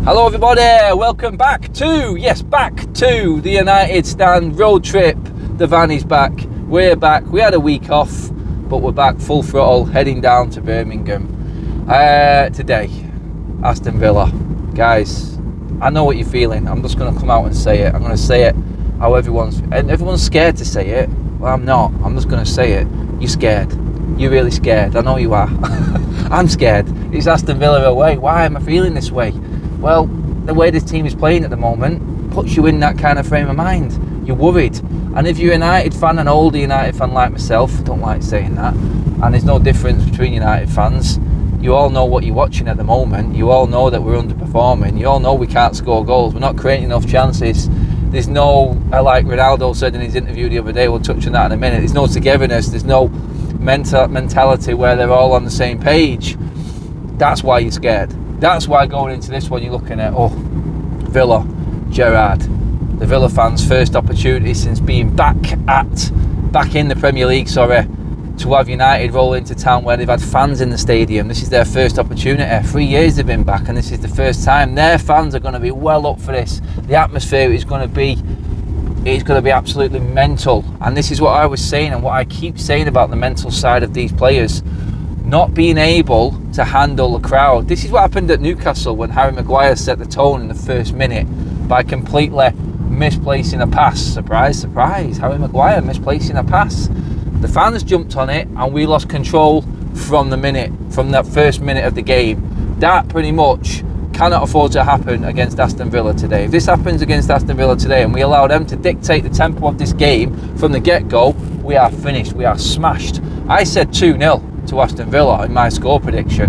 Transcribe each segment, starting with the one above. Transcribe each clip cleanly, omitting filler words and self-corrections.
Hello everybody, welcome back to the United Stand road trip. The van is back, we're back, we had a week off, but we're back full throttle, heading down to Birmingham. Today, Aston Villa. Guys, I know what you're feeling, I'm just going to come out and say it. I'm going to say it how everyone's scared to say it. Well, I'm not, I'm just going to say it. You're scared, you're really scared, I know you are. I'm scared, it's Aston Villa away. Why am I feeling this way? Well, the way this team is playing at the moment puts you in that kind of frame of mind. You're worried. And if you're a United fan, an older United fan like myself, I don't like saying that, and there's no difference between United fans, you all know what you're watching at the moment. You all know that we're underperforming. You all know we can't score goals. We're not creating enough chances. There's no, like Ronaldo said in his interview the other day, we'll touch on that in a minute, there's no togetherness, there's no mentality where they're all on the same page. That's why you're scared. That's why going into this one you're looking at, Villa, Gerrard, the Villa fans' first opportunity since being back in the Premier League, to have United roll into town where they've had fans in the stadium. This is their first opportunity. 3 years they've been back and this is the first time. Their fans are going to be well up for this. The atmosphere is going to be absolutely mental. And this is what I was saying and what I keep saying about the mental side of these players. Not being able to handle the crowd. This is what happened at Newcastle when Harry Maguire set the tone in the first minute by completely misplacing a pass. Surprise, surprise, Harry Maguire misplacing a pass. The fans jumped on it and we lost control from that first minute of the game. That pretty much cannot afford to happen against Aston Villa today. If this happens against Aston Villa today and we allow them to dictate the tempo of this game from the get-go, we are finished, we are smashed. I said 2-0 to Aston Villa in my score prediction.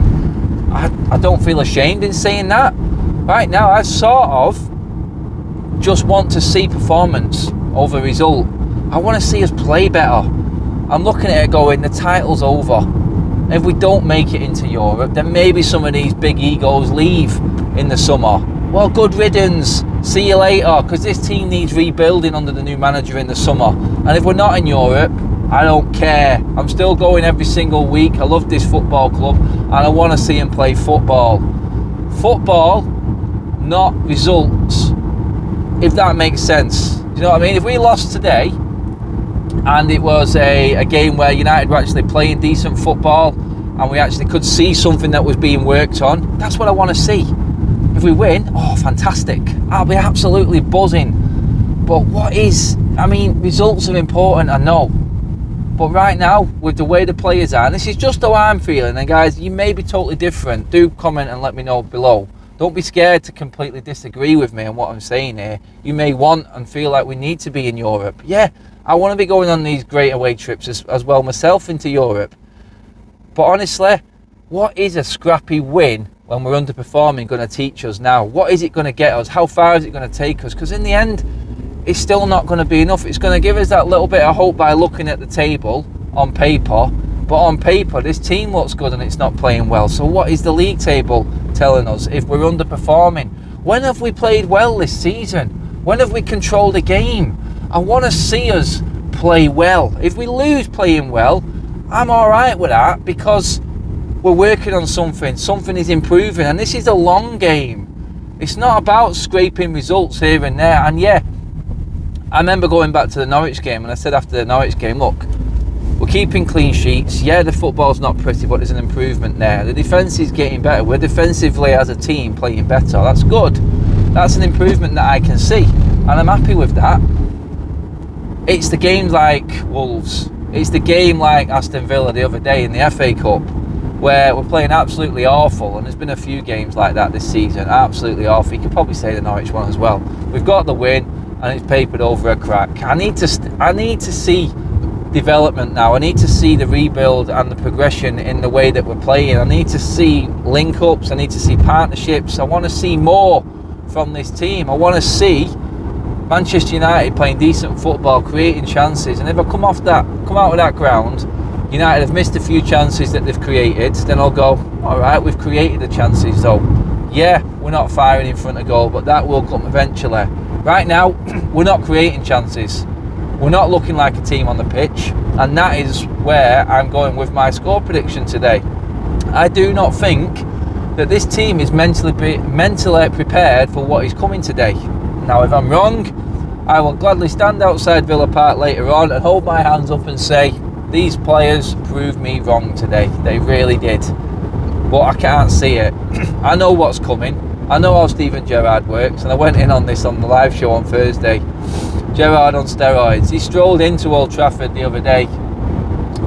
I don't feel ashamed in saying that. Right now I sort of just want to see performance over result. I want to see us play better. I'm looking at it going, the title's over. If we don't make it into Europe, then maybe some of these big egos leave in the summer. Well, good riddance, see you later, because this team needs rebuilding under the new manager in the summer. And if we're not in Europe, I don't care. I'm still going every single week. I love this football club and I want to see him play football. Football, not results, if that makes sense. Do you know what I mean? If we lost today and it was a game where United were actually playing decent football and we actually could see something that was being worked on, that's what I want to see. If we win, fantastic. I'll be absolutely buzzing. But results are important, I know. But right now, with the way the players are, and this is just how I'm feeling, and guys, you may be totally different. Do comment and let me know below. Don't be scared to completely disagree with me on what I'm saying here. You may want and feel like we need to be in Europe. Yeah, I want to be going on these great away trips as well myself into Europe. But honestly, what is a scrappy win when we're underperforming going to teach us now? What is it going to get us? How far is it going to take us? Because in the end, it's still not going to be enough. It's going to give us that little bit of hope by looking at the table on paper. But on paper, this team looks good and it's not playing well. So what is the league table telling us if we're underperforming? When have we played well this season? When have we controlled a game? I want to see us play well. If we lose playing well, I'm all right with that because we're working on something. Something is improving. And this is a long game. It's not about scraping results here and there. And yeah, I remember going back to the Norwich game and I said after the Norwich game, look, we're keeping clean sheets. Yeah, the football's not pretty, but there's an improvement there. The defence is getting better. We're defensively as a team playing better. That's good. That's an improvement that I can see. And I'm happy with that. It's the games like Wolves. It's the game like Aston Villa the other day in the FA Cup where we're playing absolutely awful. And there's been a few games like that this season. Absolutely awful. You could probably say the Norwich one as well. We've got the win and it's papered over a crack. I need to see development now. I need to see the rebuild and the progression in the way that we're playing. I need to see link-ups. I need to see partnerships. I want to see more from this team. I want to see Manchester United playing decent football, creating chances. And if I come out of that ground, United have missed a few chances that they've created, then I'll go, all right, we've created the chances though. Yeah, we're not firing in front of goal, but that will come eventually. Right now, we're not creating chances. We're not looking like a team on the pitch, and that is where I'm going with my score prediction today. I do not think that this team is mentally prepared for what is coming today. Now, if I'm wrong, I will gladly stand outside Villa Park later on and hold my hands up and say, these players proved me wrong today. They really did. But I can't see it. I know what's coming. I know how Steven Gerrard works, and I went in on this on the live show on Thursday. Gerrard on steroids. He strolled into Old Trafford the other day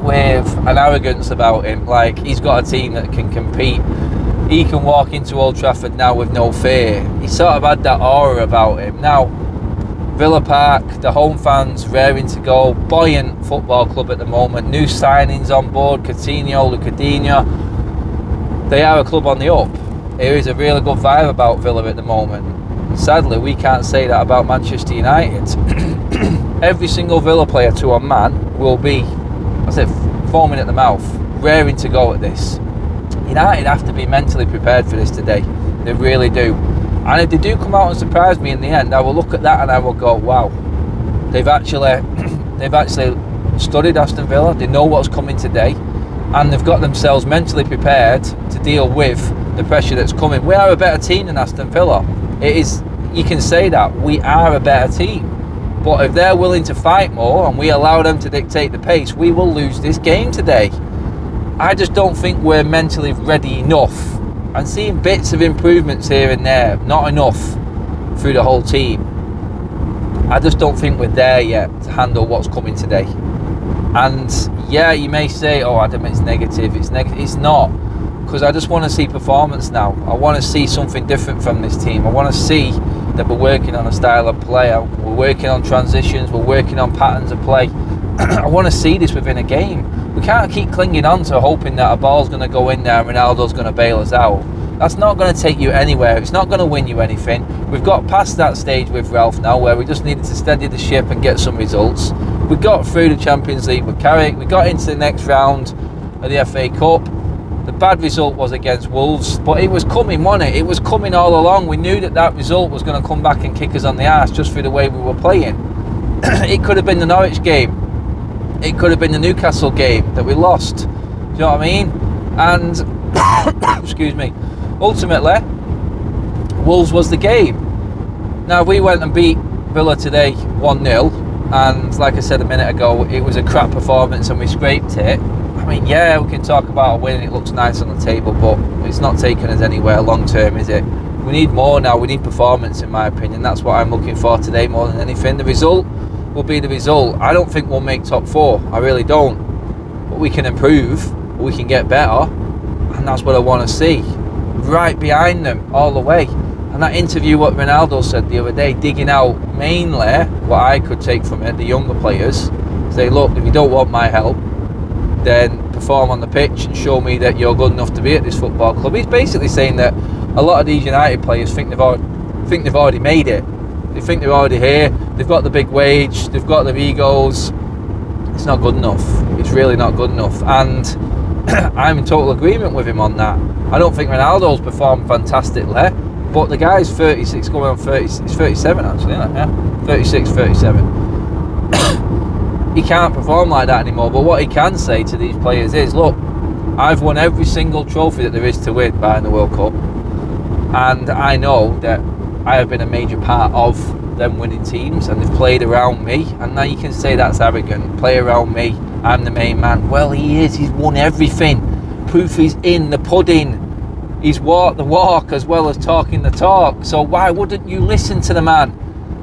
with an arrogance about him, like he's got a team that can compete. He can walk into Old Trafford now with no fear. He sort of had that aura about him. Now, Villa Park, the home fans raring to go, buoyant football club at the moment, new signings on board, Coutinho, Lucadinho. They are a club on the up. There is a really good vibe about Villa at the moment. Sadly, we can't say that about Manchester United. Every single Villa player to a man will be, foaming at the mouth, raring to go at this. United have to be mentally prepared for this today. They really do. And if they do come out and surprise me in the end, I will look at that and I will go, wow, they've actually studied Aston Villa. They know what's coming today, and they've got themselves mentally prepared to deal with the pressure that's coming. We are a better team than Aston Villa. It is, you can say that we are a better team. But if they're willing to fight more and we allow them to dictate the pace, we will lose this game today. I just don't think we're mentally ready enough. I'm seeing bits of improvements here and there, not enough through the whole team. I just don't think we're there yet to handle what's coming today. And yeah, you may say, oh Adam, it's negative. It's not, because I just want to see performance now. I want to see something different from this team. I want to see that we're working on a style of play. We're working on transitions. We're working on patterns of play. I want to see this within a game. We can't keep clinging on to hoping that a ball's going to go in there and Ronaldo's going to bail us out. That's not going to take you anywhere. It's not going to win you anything. We've got past that stage with Ralph now, where we just needed to steady the ship and get some results. We got through the Champions League with Carrick. We got into the next round of the FA Cup. The bad result was against Wolves, but it was coming, wasn't it? It was coming all along. We knew that that result was going to come back and kick us on the arse just through the way we were playing. It could have been the Norwich game. It could have been the Newcastle game that we lost. Do you know what I mean? And, excuse me, ultimately, Wolves was the game. Now, we went and beat Villa today 1-0, and like I said a minute ago, it was a crap performance and we scraped it. I mean, yeah, we can talk about a win, it looks nice on the table, but it's not taking us anywhere long term, is it? We need more now. We need performance, in my opinion. That's what I'm looking for today more than anything. The result will be the result. I don't think we'll make top four. I really don't. But we can improve. We can get better. And that's what I want to see. Right behind them, all the way. And that interview, what Ronaldo said the other day, digging out mainly what I could take from it, the younger players. Say, look, if you don't want my help, then perform on the pitch and show me that you're good enough to be at this football club. He's basically saying that a lot of these United players think they've already made it. They think they're already here. They've got the big wage. They've got their egos. It's not good enough. It's really not good enough. And I'm in total agreement with him on that. I don't think Ronaldo's performed fantastically, but the guy's 36 going on 30. He's 37 actually, isn't it? Yeah, 36, 37. He can't perform like that anymore. But what he can say to these players is, look, I've won every single trophy that there is to win behind the World Cup, and I know that I have been a major part of them winning teams, and they've played around me. And now you can say that's arrogant. Play around me. I'm the main man. Well, he is. He's won everything. Proof is in the pudding. He's walked the walk as well as talking the talk. So why wouldn't you listen to the man?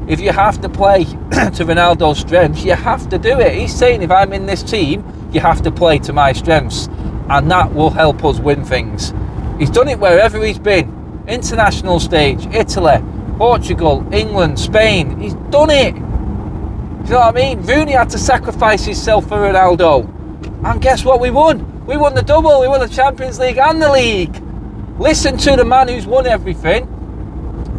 If you have to play to Ronaldo's strengths, you have to do it. He's saying, if I'm in this team, you have to play to my strengths, and that will help us win things. He's done it wherever he's been. International stage, Italy, Portugal, England, Spain. He's done it. Do you know what I mean? Rooney had to sacrifice himself for Ronaldo. And guess what? We won. We won the double. We won the Champions League and the league. Listen to the man who's won everything.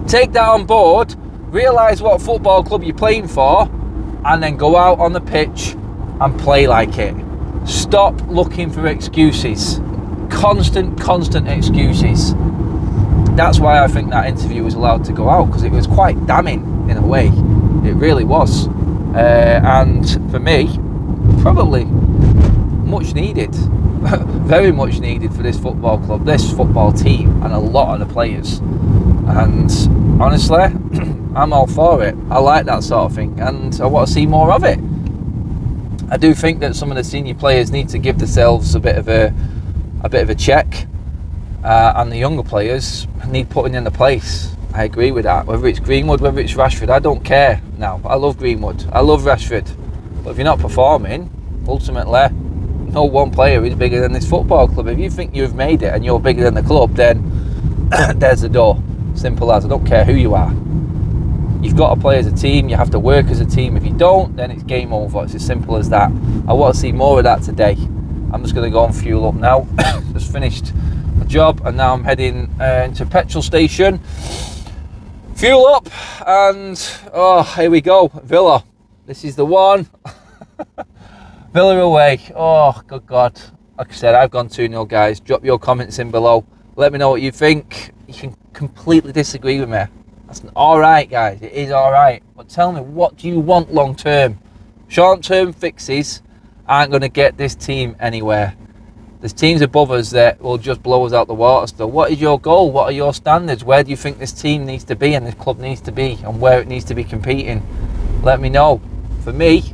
Take that on board. Realise what football club you're playing for. And then go out on the pitch and play like it. Stop looking for excuses. Constant excuses. That's why I think that interview was allowed to go out, because it was quite damning in a way. It really was. And for me, probably much needed. Very much needed for this football club, this football team, and a lot of the players. And honestly, I'm all for it. I like that sort of thing, and I want to see more of it. I do think that some of the senior players need to give themselves a bit of a check, and the younger players need putting into place. I agree with that. Whether it's Greenwood, whether it's Rashford, I don't care now. I love Greenwood, I love Rashford, but if you're not performing, ultimately, no one player is bigger than this football club. If you think you've made it and you're bigger than the club, then there's the door. Simple as. I don't care who you are. You've got to play as a team. You have to work as a team. If you don't, then it's game over. It's as simple as that. I want to see more of that today. I'm just going to go and fuel up now. Just finished a job, and now I'm heading into a petrol station. Fuel up, and here we go. Villa. This is the one. Villa away. Oh, good God. Like I said, I've gone 2-0, guys. Drop your comments in below. Let me know what you think. You can completely disagree with me. That's all right, guys. It is all right. But tell me, what do you want long term? Short-term fixes aren't going to get this team anywhere. There's teams above us that will just blow us out the water still. What is your goal? What are your standards? Where do you think this team needs to be and this club needs to be, and where it needs to be competing? Let me know. For me,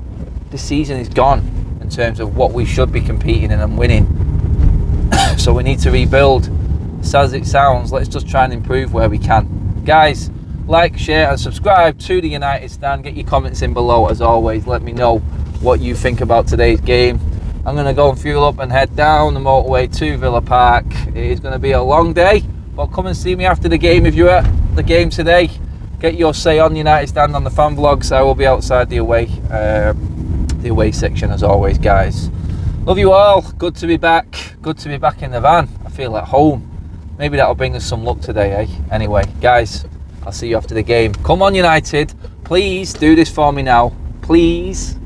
this season is gone in terms of what we should be competing in and winning. So we need to rebuild. Sad as it sounds, let's just try and improve where we can. Guys, like, share and subscribe to the United Stand. Get your comments in below as always. Let me know what you think about today's game. I'm going to go and fuel up and head down the motorway to Villa Park. It is going to be a long day, but come and see me after the game if you're at the game today. Get your say on the United Stand on the fan vlogs. I will be outside the away section as always, guys. Love you all. Good to be back. Good to be back in the van. I feel at home. Maybe that'll bring us some luck today, eh? Anyway, guys, I'll see you after the game. Come on, United. Please do this for me now. Please.